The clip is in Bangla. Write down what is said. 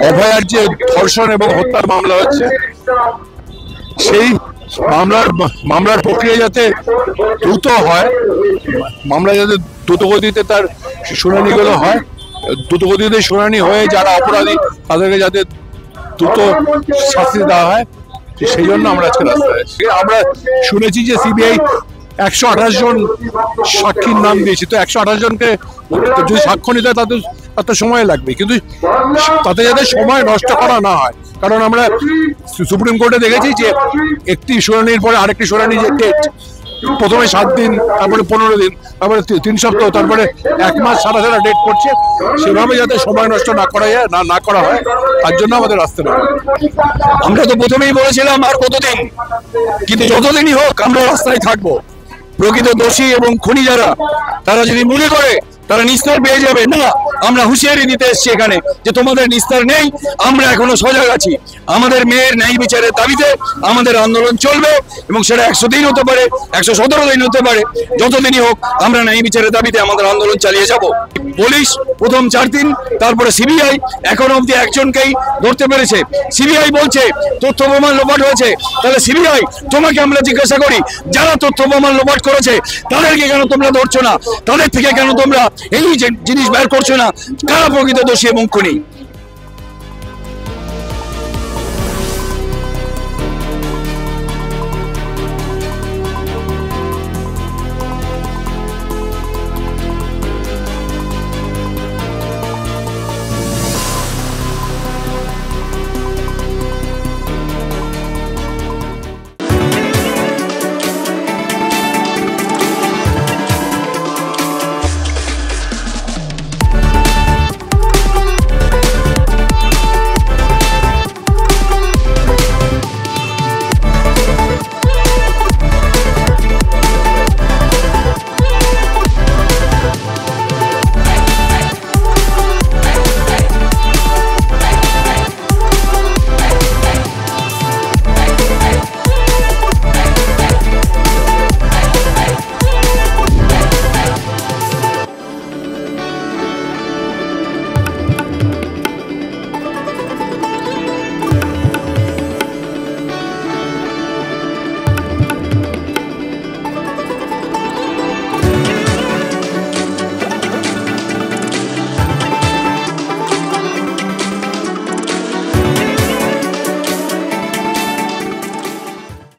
অভয়ার যে ধর্ষণ এবং হত্যার মামলা হচ্ছে, সেই মামলার প্রক্রিয়া যাতে দ্রুত হয়, মামলা যাতে দ্রুতগতিতে তার শুনানিগুলো হয়, দ্রুতগতিতে শুনানি হয়ে যারা অপরাধী তাদেরকে যাতে দ্রুত শাস্তি দেওয়া হয়, সেই জন্য আমরা আজকে রাস্তায় আছি। আমরা শুনেছি যে সিবিআই 128 জন সাক্ষীর নাম দিয়েছে, তো 128 জনকে যদি সাক্ষ্য নিতে হয় তাদের এত সময় লাগবে, কিন্তু তাতে যাতে সময় নষ্ট করা না হয়। কারণ আমরা সুপ্রিম কোর্টে দেখেছি যে একটি শুনানির পরে আরেকটি শুনানি যে ডেট, প্রথমে 7 দিন, তারপরে 15 দিন, তারপরে 3 সপ্তাহ, তারপরে 1 মাস সারা ডেট করছে, সেভাবে যাতে সময় নষ্ট না করা যায়, না করা হয়, তার জন্য আমাদের আসতে হবে। আমরা তো প্রথমেই বলেছিলাম আর কতদিন, কিন্তু যতদিনই হোক আমরা রাস্তায় থাকবো। প্রকৃত দোষী এবং খুনি যারা, তারা যদি মনে করে তারা নিস্তার পেয়ে যাবে, না, আমরা হুঁশিয়ারি দিতে এসেছি এখানে যে তোমাদের নিস্তার নেই, আমরা এখনো সজাগ আছি। আমাদের মেয়ের ন্যায় বিচারের দাবিতে আমাদের আন্দোলন চলবে, এবং সেটা 100 দিন হতে পারে, 117 দিন হতে পারে, যতদিনই হোক আমরা ন্যায় বিচারের দাবিতে আমাদের আন্দোলন চালিয়ে যাব। পুলিশ প্রথম 4 দিন, তারপরে সিবিআই এখনো অব্দি একজনকেই ধরতে পেরেছে। সিবিআই বলছে তথ্য প্রমাণ লোপাট হয়েছে, তাহলে সিবিআই তোমাকে আমরা জিজ্ঞাসা করি, যারা তথ্য প্রমাণ লোপাট করেছে তাদেরকে কেন তোমরা ধরছো না? তাদের থেকে কেন তোমরা এই জিনিস বের করছো না? কারা প্রকৃত দোষী এবং খুনি?